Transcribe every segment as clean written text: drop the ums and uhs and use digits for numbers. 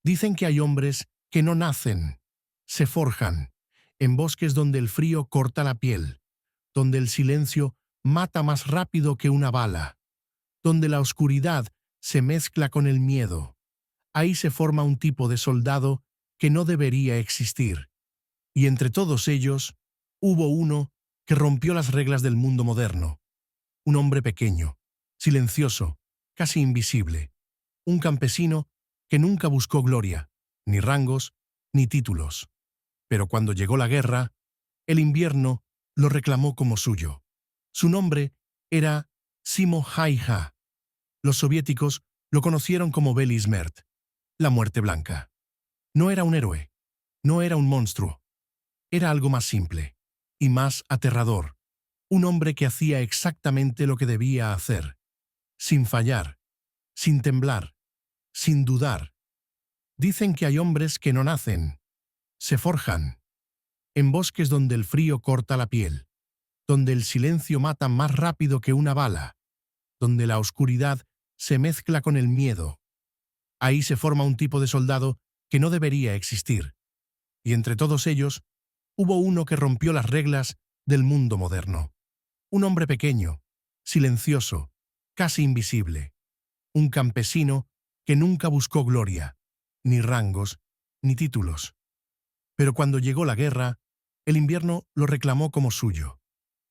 Dicen que hay hombres que no nacen, se forjan, en bosques donde el frío corta la piel, donde el silencio mata más rápido que una bala, donde la oscuridad se mezcla con el miedo. Ahí se forma un tipo de soldado que no debería existir. Y entre todos ellos, hubo uno que rompió las reglas del mundo moderno. Un hombre pequeño, silencioso, casi invisible. Un campesino que nunca buscó gloria, ni rangos, ni títulos. Pero cuando llegó la guerra, el invierno lo reclamó como suyo. Su nombre era Simo Haija. Los soviéticos lo conocieron como Veli Smert, la muerte blanca. No era un héroe, no era un monstruo. Era algo más simple y más aterrador. Un hombre que hacía exactamente lo que debía hacer, sin fallar, sin temblar, sin dudar. Dicen que hay hombres que no nacen, se forjan, en bosques donde el frío corta la piel, donde el silencio mata más rápido que una bala, donde la oscuridad se mezcla con el miedo. Ahí se forma un tipo de soldado que no debería existir. Y entre todos ellos, hubo uno que rompió las reglas del mundo moderno. Un hombre pequeño, silencioso, casi invisible. Un campesino que nunca buscó gloria, ni rangos, ni títulos. Pero cuando llegó la guerra, el invierno lo reclamó como suyo.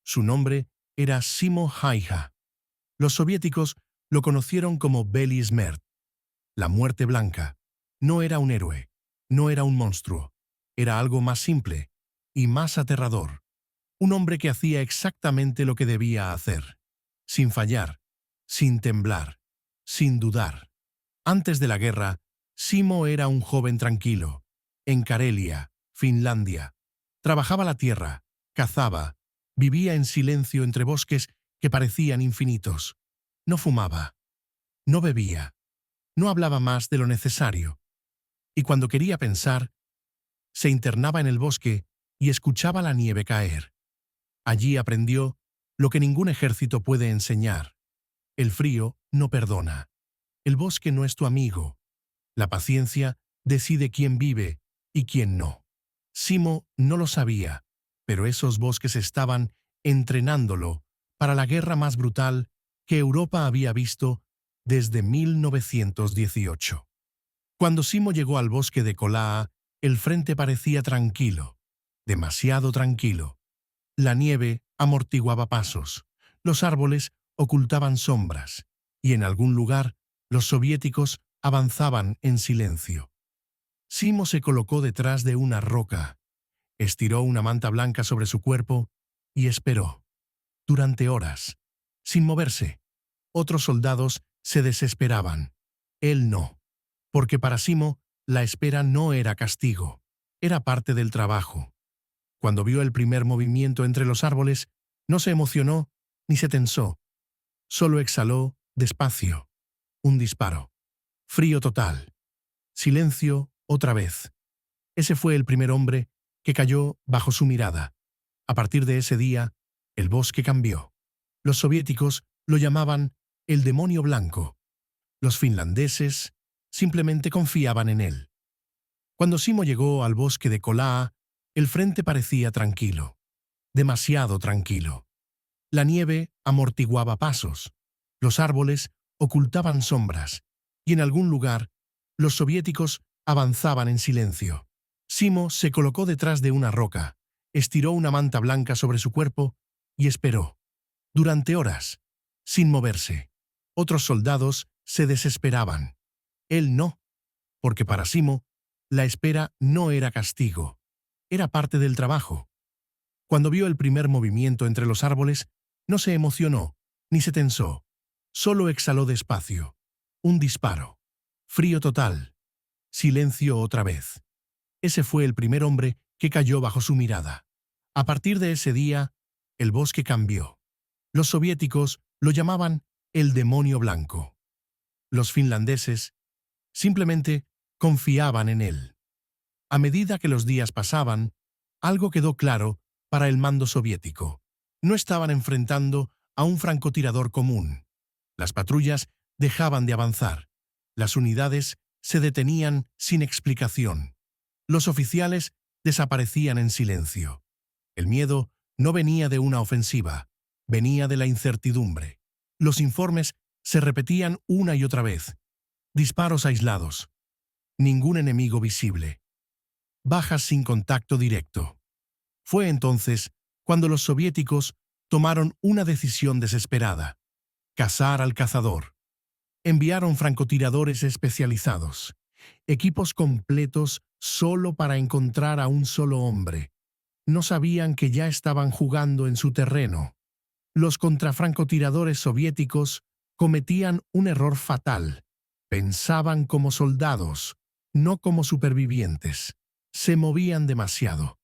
Su nombre era Simo Haija. Los soviéticos lo conocieron como Veli Smert, la muerte blanca. No era un héroe, no era un monstruo. Era algo más simple y más aterrador. Un hombre que hacía exactamente lo que debía hacer, sin fallar, sin temblar, sin dudar. Antes de la guerra, Simo era un joven tranquilo, en Karelia, Finlandia. Trabajaba la tierra, cazaba, vivía en silencio entre bosques que parecían infinitos. No fumaba, no bebía, no hablaba más de lo necesario. Y cuando quería pensar, se internaba en el bosque y escuchaba la nieve caer. Allí aprendió lo que ningún ejército puede enseñar. El frío no perdona. El bosque no es tu amigo. La paciencia decide quién vive y quién no. Simo no lo sabía, pero esos bosques estaban entrenándolo para la guerra más brutal que Europa había visto desde 1918. Cuando Simo llegó al bosque de Kolaa, el frente parecía tranquilo, demasiado tranquilo. La nieve amortiguaba pasos, los árboles ocultaban sombras, y en algún lugar los soviéticos avanzaban en silencio. Simo se colocó detrás de una roca, estiró una manta blanca sobre su cuerpo y esperó. Durante horas, sin moverse. Otros soldados se desesperaban. Él no, porque para Simo la espera no era castigo, era parte del trabajo. Cuando vio el primer movimiento entre los árboles, no se emocionó ni se tensó. Solo exhaló despacio. Un disparo. Frío total. Silencio otra vez. Ese fue el primer hombre que cayó bajo su mirada. A partir de ese día, el bosque cambió. Los soviéticos lo llamaban el demonio blanco. Los finlandeses simplemente confiaban en él. Cuando Simo llegó al bosque de Kolaa, el frente parecía tranquilo. Demasiado tranquilo. La nieve amortiguaba pasos. Los árboles ocultaban sombras. Y en algún lugar, los soviéticos avanzaban en silencio. Simo se colocó detrás de una roca, estiró una manta blanca sobre su cuerpo y esperó. Durante horas, sin moverse. Otros soldados se desesperaban. Él no, porque para Simo, la espera no era castigo, era parte del trabajo. Cuando vio el primer movimiento entre los árboles, no se emocionó, ni se tensó. Solo exhaló despacio. Un disparo. Frío total. Silencio otra vez. Ese fue el primer hombre que cayó bajo su mirada. A partir de ese día, el bosque cambió. Los soviéticos lo llamaban el demonio blanco. Los finlandeses simplemente confiaban en él. A medida que los días pasaban, algo quedó claro para el mando soviético. No estaban enfrentando a un francotirador común. Las patrullas dejaban de avanzar. Las unidades se detenían sin explicación. Los oficiales desaparecían en silencio. El miedo no venía de una ofensiva, venía de la incertidumbre. Los informes se repetían una y otra vez. Disparos aislados. Ningún enemigo visible. Bajas sin contacto directo. Fue entonces cuando los soviéticos tomaron una decisión desesperada: cazar al cazador. Enviaron francotiradores especializados, equipos completos solo para encontrar a un solo hombre. No sabían que ya estaban jugando en su terreno. Los contrafrancotiradores soviéticos cometían un error fatal. Pensaban como soldados, no como supervivientes. Se movían demasiado.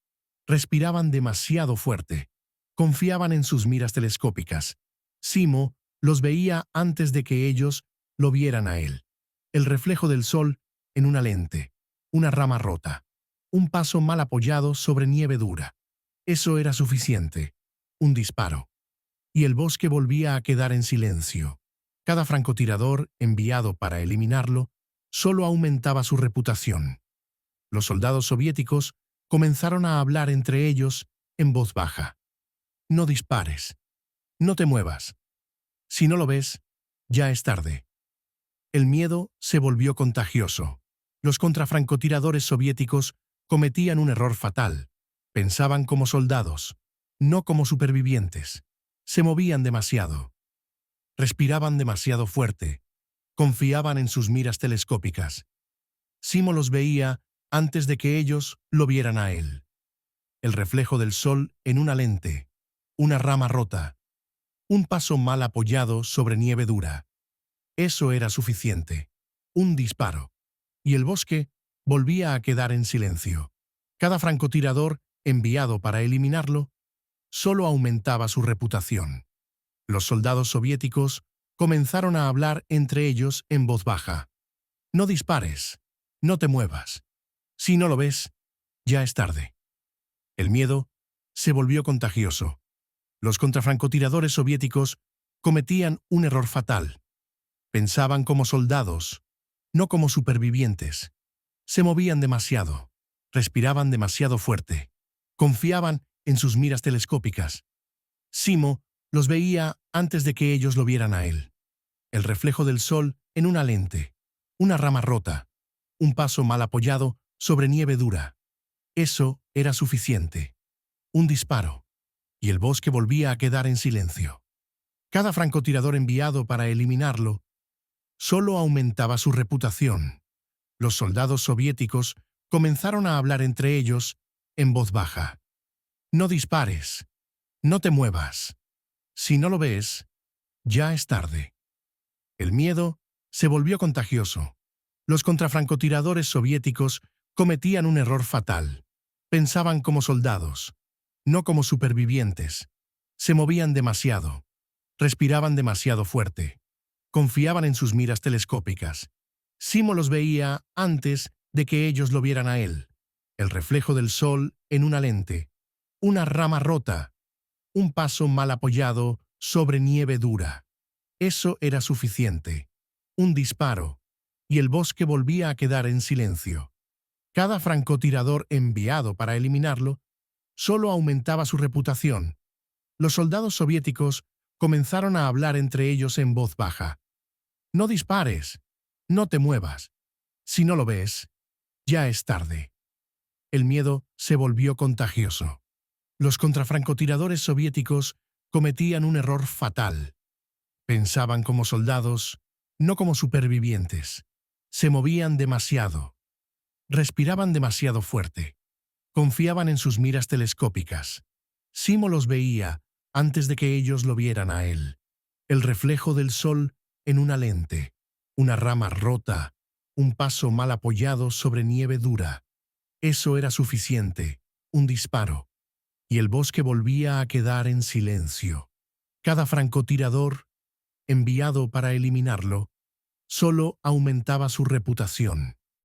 Respiraban demasiado fuerte. Confiaban en sus miras telescópicas. Simo los veía antes de que ellos lo vieran a él. El reflejo del sol en una lente, una rama rota, un paso mal apoyado sobre nieve dura. Eso era suficiente. Un disparo. Y el bosque volvía a quedar en silencio. Cada francotirador enviado para eliminarlo solo aumentaba su reputación. Los soldados soviéticos comenzaron a hablar entre ellos en voz baja. No dispares. No te muevas. Si no lo ves, ya es tarde. El miedo se volvió contagioso. Los contrafrancotiradores soviéticos cometían un error fatal. Pensaban como soldados, no como supervivientes. Se movían demasiado. Respiraban demasiado fuerte. Confiaban en sus miras telescópicas. Simo los veía antes de que ellos lo vieran a él. El reflejo del sol en una lente, una rama rota, un paso mal apoyado sobre nieve dura. Eso era suficiente. Un disparo. Y el bosque volvía a quedar en silencio. Cada francotirador enviado para eliminarlo solo aumentaba su reputación. Los soldados soviéticos comenzaron a hablar entre ellos en voz baja. No dispares. No te muevas. Si no lo ves, ya es tarde. El miedo se volvió contagioso. Los contrafrancotiradores soviéticos cometían un error fatal. Pensaban como soldados, no como supervivientes. Se movían demasiado. Respiraban demasiado fuerte. Confiaban en sus miras telescópicas. Simo los veía antes de que ellos lo vieran a él. El reflejo del sol en una lente, una rama rota, un paso mal apoyado sobre nieve dura. Eso era suficiente. Un disparo. Y el bosque volvía a quedar en silencio. Cada francotirador enviado para eliminarlo solo aumentaba su reputación. Los soldados soviéticos comenzaron a hablar entre ellos en voz baja. No dispares. No te muevas. Si no lo ves, ya es tarde. El miedo se volvió contagioso. Los contrafrancotiradores soviéticos cometían un error fatal. Pensaban como soldados, no como supervivientes. Se movían demasiado. Respiraban demasiado fuerte. Confiaban en sus miras telescópicas. Simo los veía antes de que ellos lo vieran a él. El reflejo del sol en una lente, una rama rota, un paso mal apoyado sobre nieve dura. Eso era suficiente. Un disparo, y el bosque volvía a quedar en silencio. Cada francotirador enviado para eliminarlo solo aumentaba su reputación. Los soldados soviéticos comenzaron a hablar entre ellos en voz baja. No dispares. No te muevas. Si no lo ves, ya es tarde. El miedo se volvió contagioso. Los contrafrancotiradores soviéticos cometían un error fatal. Pensaban como soldados, no como supervivientes. Se movían demasiado. Respiraban demasiado fuerte. Confiaban en sus miras telescópicas. Simo los veía antes de que ellos lo vieran a él. El reflejo del sol en una lente, una rama rota, un paso mal apoyado sobre nieve dura. Eso era suficiente. Un disparo. Y el bosque volvía a quedar en silencio. Cada francotirador enviado para eliminarlo solo aumentaba su reputación.